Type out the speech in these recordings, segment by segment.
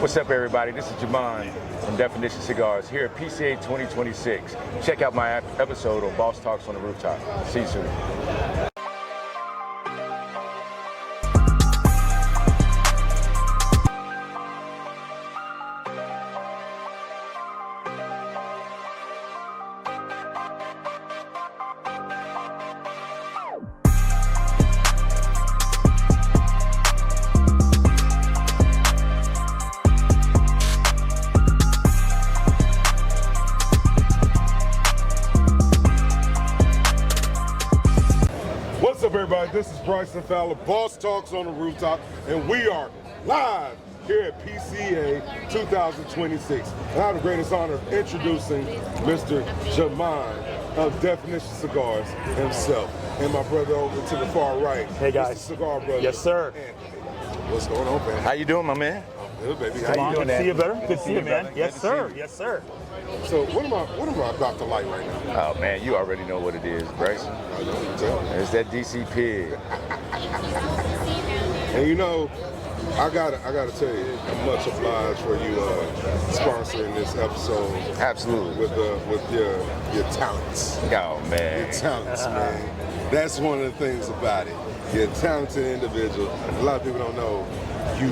What's up, everybody? This is Jamon from Definition Cigars here at PCA 2026. Check out my episode on Boss Talks on the Rooftop. See you soon. What's up, everybody? This is Bryson Fowler, Boss Talks on the Rooftop, and we are live here at PCA 2026. And I have the greatest honor of introducing Mr. Jamon of Definition Cigars himself, and my brother over to the far right. Hey guys. Mr. Cigar brother. Yes, sir. And what's going on, man? How you doing, my man? Good, baby. How you doing, Good to see you, brother. Good Good to see you, man. brother. Yes, Good to sir. see you. Yes, sir. So what am I about to light right now? Oh, man, you already know what it is, Bryce. I know you tell me. It's that DC pig. And you know, I gotta tell you, I'm much obliged for you sponsoring this episode. Absolutely. With your talents. Oh, man. Your talents, man. That's one of the things about it. You're a talented individual. A lot of people don't know you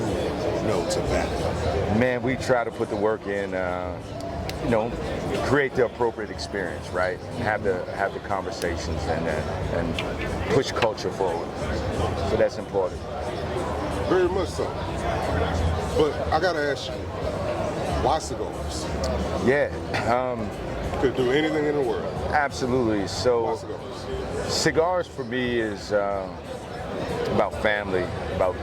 know tobacco. Man, we try to put the work in, create the appropriate experience, right? And have the conversations and push culture forward. So that's important. Very much so. But I gotta ask you, why cigars? Yeah, Could do anything in the world. absolutely. Why So cigars? cigars for me is about family, about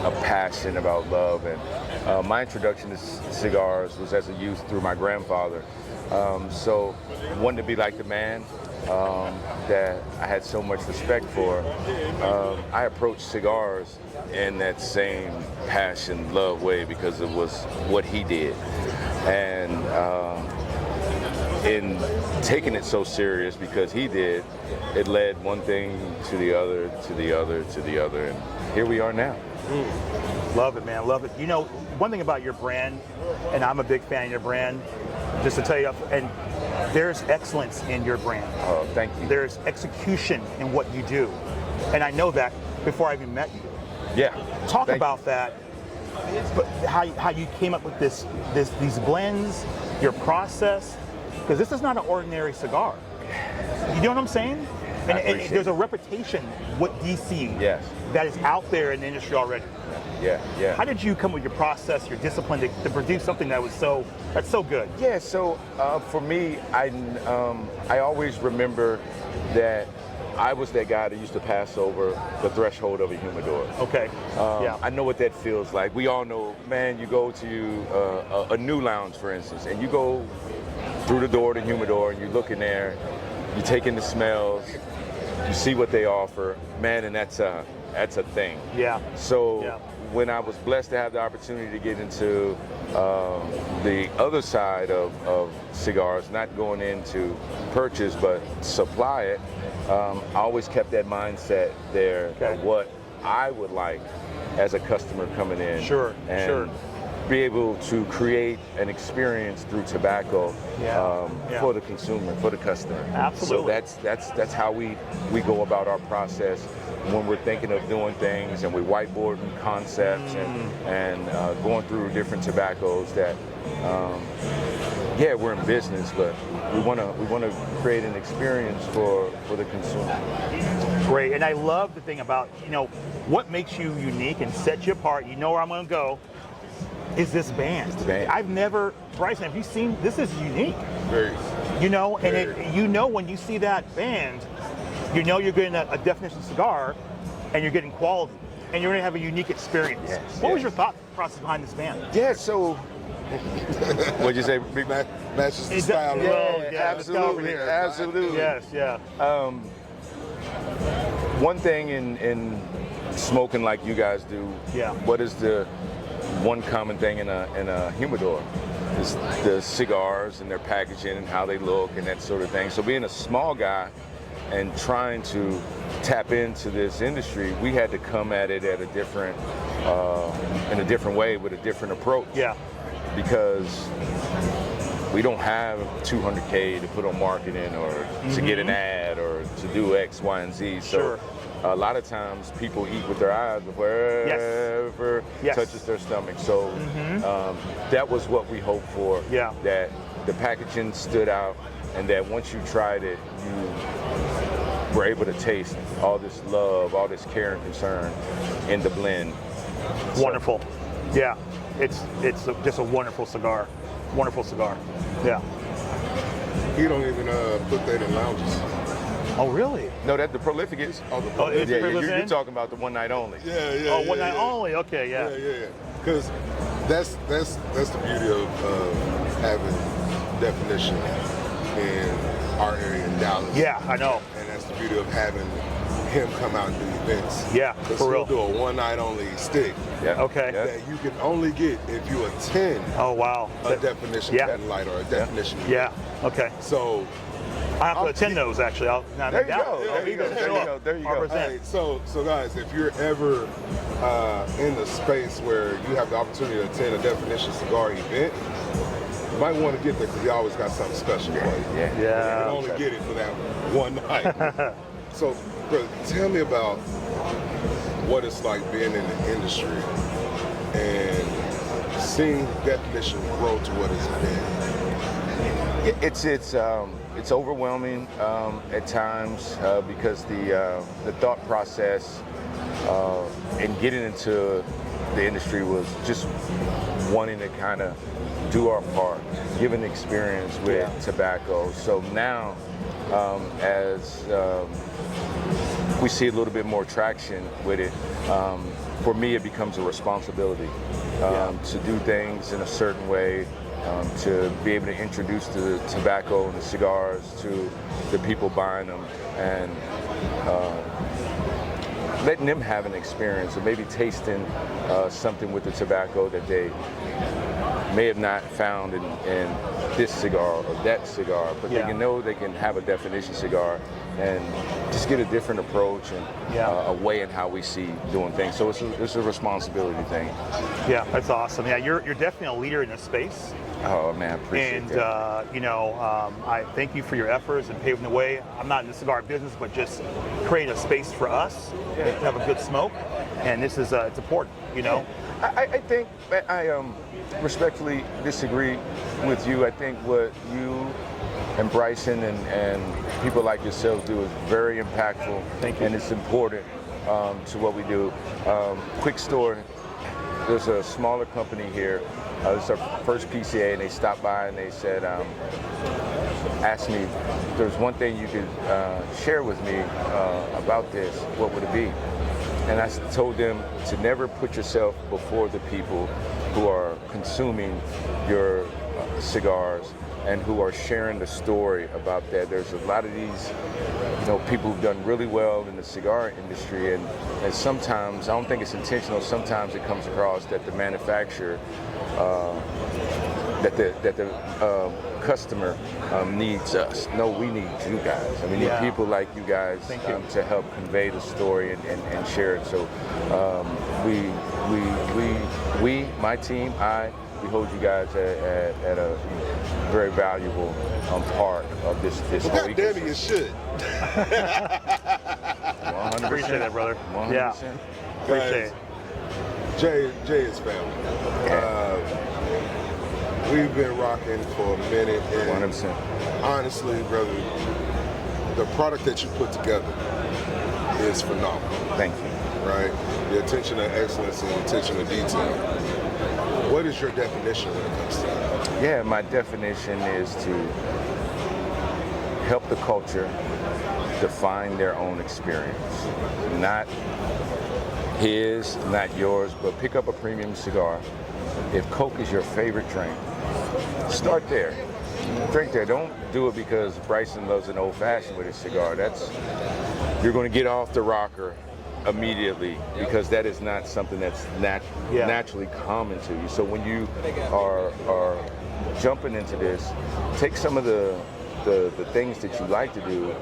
a passion, about love. And my introduction to cigars was as a youth through my grandfather. So wanted to be like the man that I had so much respect for. I approached cigars in that same passion, love way because it was what he did. And in taking it so serious because he did, it led one thing to the other, to the other, to the other, and here we are now. Love it, man. Love it. You know, one thing about your brand, and I'm a big fan of your brand, just to tell you, and there's excellence in your brand. Oh, thank you. There's execution in what you do. And I know that before I even met you. Yeah. Talk Thank about that, but how you came up with these blends, your process, because this is not an ordinary cigar. You know what I'm saying? And appreciate there's a it. reputation with DC Yes. that is out there in the industry already. Yeah. How did you come with your process, your discipline to produce something that's so good? Yeah, so for me, I always remember that I was that guy that used to pass over the threshold of a humidor. Okay. Yeah. I know what that feels like. We all know, man, you go to a new lounge, for instance, and you go through the door to the humidor and you look in there, you take in the smells, you see what they offer, man, and that's a thing. Yeah. So Yeah. when I was blessed to have the opportunity to get into the other side of cigars, not going into purchase but supply it, I always kept that mindset there Okay. of what I would like as a customer coming in. Sure, and sure. be able to create an experience through tobacco Yeah. for the consumer, for the customer. Absolutely. So that's how we go about our process when we're thinking of doing things and we're whiteboarding concepts and going through different tobaccos that we're in business, but we want to create an experience for the consumer. Great. And I love the thing about, what makes you unique and sets you apart. You know where I'm going to go. Is this band. I've never, Bryson, have you seen, this is unique. Very. And when you see that band, you're getting a definition cigar and you're getting quality and you're going to have a unique experience. Yes, What was yes. your thought process behind this band? Yeah, so what'd you say, Big Man? Matches the style. Yeah, of let's go over absolutely, here. absolutely. Yes, yeah. One thing in smoking like you guys do, Yeah. what is the one common thing in a humidor? Is the cigars and their packaging and how they look and that sort of thing. So being a small guy and trying to tap into this industry, we had to come at it at a different in a different way with a different approach. Yeah. Because we don't have 200K to put on marketing or to get an ad or to do X, Y, and Z. So Sure. a lot of times people eat with their eyes before wherever touches their stomach. So that was what we hoped for. Yeah. That the packaging stood out, and that once you tried it, you were able to taste all this love, all this care and concern in the blend. Wonderful. Yeah. It's just a wonderful cigar. Wonderful cigar. Yeah. He don't even put that in lounges. Oh, really? No, that the prolific is. Oh, it's yeah, Prolific you're in? talking about the one night only. Oh, one night only. Okay, yeah. Yeah. Because that's the beauty of having definition in our area in Dallas. Yeah, I know. And that's the beauty of having him come out and do events. Yeah, Because for real. he'll do a one night only stick Yeah. Okay. Yeah. that you can only get if you attend Oh, wow. a definition Yeah. patent light or a definition. Yeah. Okay. So I have to attend those actually. There you go. There you go. There you go. There you go. 100%. hey, so guys, if you're ever in the space where you have the opportunity to attend a definition cigar event, you might want to get there because you always got something special for you. Yeah. You Yeah. can only get it for that one night. So, brother, tell me about what it's like being in the industry and seeing definition grow to what it's been. It's overwhelming at times because the thought process in getting into the industry was just wanting to kind of do our part, give an experience with tobacco. So now, as we see a little bit more traction with it, for me it becomes a responsibility to do things in a certain way, to be able to introduce the tobacco and the cigars to the people buying them, and letting them have an experience, or maybe tasting something with the tobacco that they may have not found in this cigar or that cigar, but they can know they can have a definition cigar and just get a different approach and a way in how we see doing things. So it's a responsibility thing. Yeah, that's awesome. Yeah, you're definitely a leader in this space. Oh man, appreciate And that. I thank you for your efforts and paving the way. I'm not in the cigar business, but just create a space for us to have a good smoke. And this is it's important, you know. I think I respectfully disagree with you. I think what you and Bryson and people like yourself do is very impactful. Thank you. And it's important to what we do. Quick story. There's a smaller company here. It's our first PCA, and they stopped by and they said, asked me, if there's one thing you could share with me about this, what would it be? And I told them to never put yourself before the people who are consuming your cigars and who are sharing the story about that. There's a lot of these, people who've done really well in the cigar industry, and sometimes, I don't think it's intentional, sometimes it comes across that the manufacturer, that the customer needs us. No, we need you guys. I mean, we need people like you guys to help convey the story and share it. So we, my team, we hold you guys at a very valuable part of this Well, whole God damn it, ecosystem. you should. 100%. Appreciate that, brother. 100%. Yeah. Appreciate it. Jay is family. We've been rocking for a minute, and 100%. honestly, brother, the product that you put together is phenomenal. Thank you. Right? The attention to excellence and the attention to detail. What is your definition when it comes to that? Yeah, my definition is to help the culture define their own experience. Not his, not yours, but pick up a premium cigar. If Coke is your favorite drink, start there. Drink there. Don't do it because Bryson loves an old fashioned with his cigar. You're going to get off the rocker immediately, because that is not something that's naturally common to you. So when you are jumping into this, take some of the the things that you like to do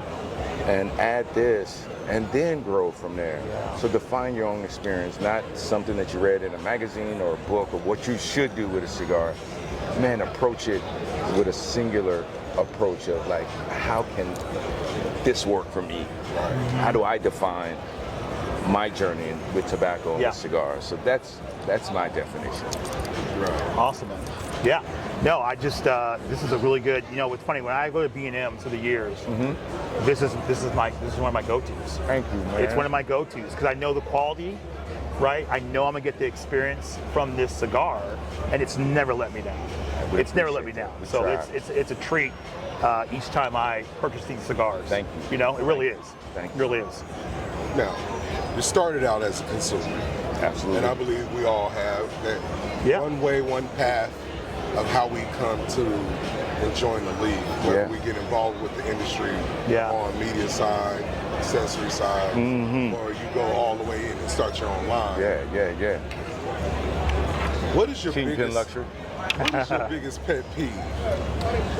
and add this and then grow from there. So define your own experience, not something that you read in a magazine or a book of what you should do with a cigar. Man, approach it with a singular approach of like, how can this work for me? How do I define my journey with tobacco and cigars? So that's my definition. Right. Awesome, man. Yeah. No, I just this is a really good. You know, it's funny when I go to B&M for the years. This is one of my go-tos. Thank you, man. It's one of my go-tos because I know the quality, right? I know I'm gonna get the experience from this cigar, and it's never let me down. It's never let me down. So it's a treat each time I purchase these cigars. Thank you. You know, it really is. Thank It you. really is. Now, you started out as a consumer. Absolutely. And I believe we all have that one way, one path of how we come to enjoying the league. Whether we get involved with the industry on media side, accessory side, or you go all the way in and start your own line. Yeah. What is your Kingpin biggest luxury. What is your biggest pet peeve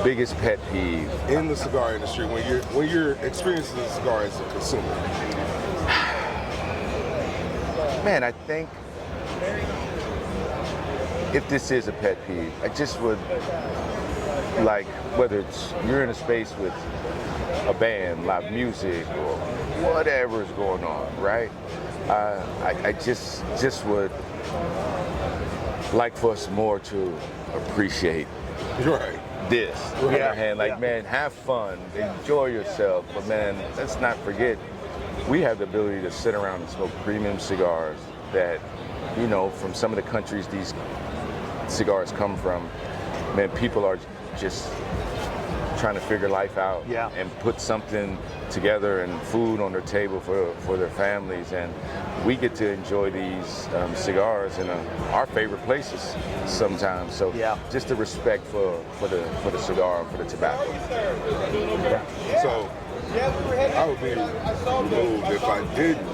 Biggest pet peeve. in the cigar industry when you're experiencing the cigar as a consumer? Man, I think if this is a pet peeve, I just would like, whether it's you're in a space with a band, live music, or whatever is going on, right? I just would like for us more to appreciate this. On the other hand, like, man, have fun, enjoy yourself, but man, let's not forget, we have the ability to sit around and smoke premium cigars that, you know, from some of the countries these cigars come from, man, people are just trying to figure life out and put something together and food on their table for their families, and we get to enjoy these cigars in our favorite places sometimes. So just the respect for the cigar and for the tobacco. So I would be removed if I didn't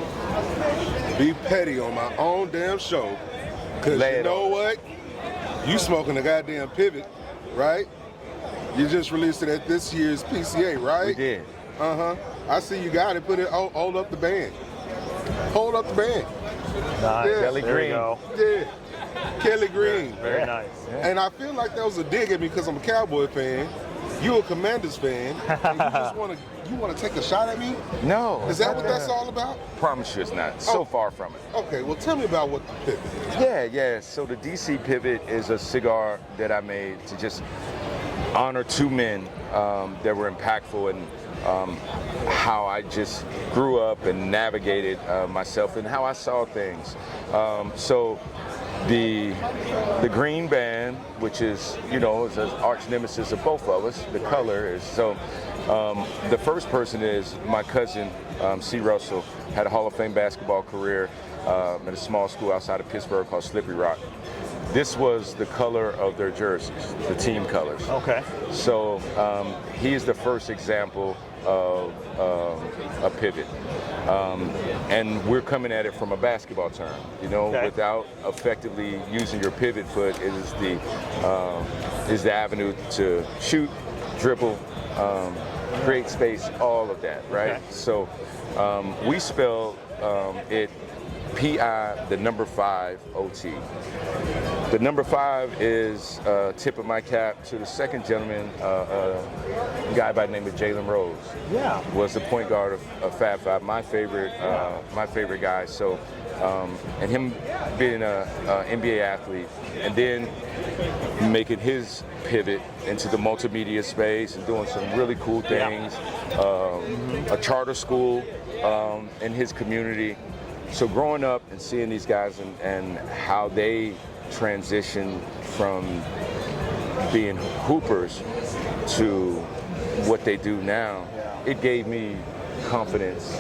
be petty on my own damn show, because you know what? You smoking a goddamn pivot, right? You just released it at this year's PCA, right? We did. I see you got it. Put it. Oh, hold up the band. Hold up the band. Nice. Yeah. Kelly There Green. you go. Yeah. Kelly Green. Very nice. And I feel like that was a dig at me because I'm a Cowboy fan. You a Commanders fan. And you just want to take a shot at me? No. Is that what that's all about? Promise you it's not. So far from it. Okay, well tell me about what the pivot is. Yeah. So the DC Pivot is a cigar that I made to just honor two men that were impactful in how I just grew up and navigated myself and how I saw things. So the green band, which is, you know, is an arch nemesis of both of us, the color is, so the first person is my cousin, C. Russell, had a Hall of Fame basketball career at a small school outside of Pittsburgh called Slippery Rock. This was the color of their jerseys, the team colors. Okay. So he is the first example of a pivot. And we're coming at it from a basketball term, you know, without effectively using your pivot foot is the avenue to shoot, dribble, create space, all of that, right? Okay. So we spell it PI, the number 5 OT. The number 5 is tip of my cap to the second gentleman, a guy by the name of Jalen Rose. Yeah. Was the point guard of Fab Five, my favorite guy. So, and him being an NBA athlete, and then making his pivot into the multimedia space and doing some really cool things. A charter school in his community. So growing up and seeing these guys and how they transition from being hoopers to what they do now, it gave me confidence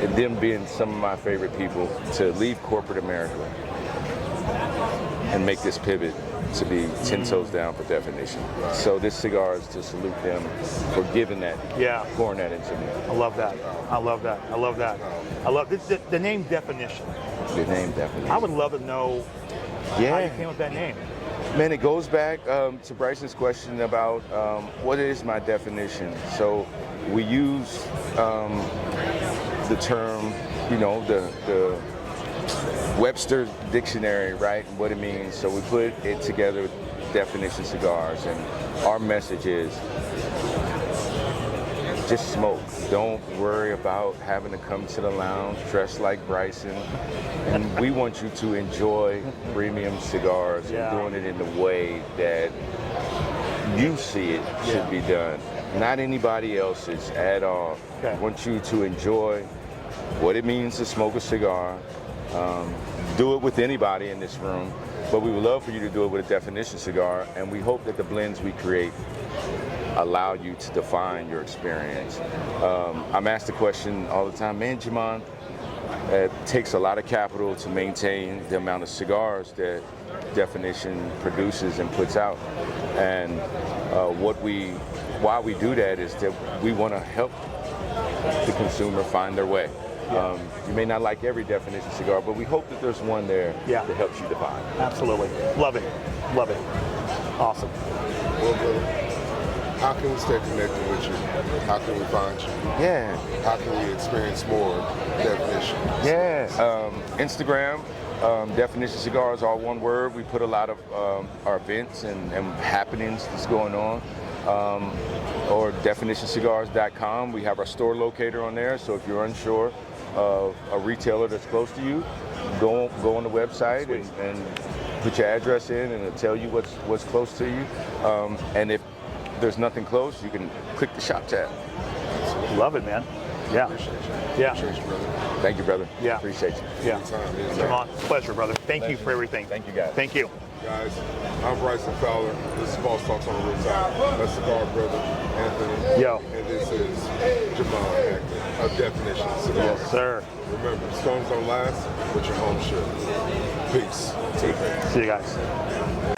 in them being some of my favorite people to leave corporate America and make this pivot to be 10 toes down for definition. So this cigar is to salute them for giving that, pouring that into me. I love that. I love that. I love that. I love this, the name Definition. The name definition. I would love to know how you came with that name. Man, it goes back to Bryson's question about what is my definition. So we use the term, you know, the Webster's dictionary, right? And what it means. So we put it together with definition cigars, and our message is just smoke. Don't worry about having to come to the lounge dressed like Bryson. And we want you to enjoy premium cigars and doing it in the way that you see it should be done, not anybody else's at all. Okay. I want you to enjoy what it means to smoke a cigar. Do it with anybody in this room, but we would love for you to do it with a definition cigar, and we hope that the blends we create allow you to define your experience. I'm asked the question all the time, man, Jamon, it takes a lot of capital to maintain the amount of cigars that Definition produces and puts out. And why we do that is that we want to help the consumer find their way. You may not like every Definition cigar, but we hope that there's one there that helps you define. Absolutely. Love it. Love it. Awesome. Well, brother, how can we stay connected with you? How can we find you? Yeah. How can we experience more Definition? Yeah. Instagram, Definition Cigars, all one word. We put a lot of our events and happenings that's going on. Or definitionscigars.com. We have our store locator on there, so if you're unsure of a retailer that's close to you, go on the website and put your address in, and it'll tell you what's close to you. And if there's nothing close, you can click the shop tab. Love it, man. Yeah. Appreciate you. Yeah. Appreciate you, brother. Thank you, brother. Yeah. Appreciate you. Yeah. Anytime. Come on. Pleasure, brother. Thank you for everything. Thank you, guys. Thank you. Guys, I'm Bryson Fowler. This is Boss Talks on the Rooftop. That's Cigar Brother Anthony. Yo. And this is Jamon Hackman of Definition Cigars. Yes, sir. Remember, storms don't last, but your home should. Peace. Take care. See you guys.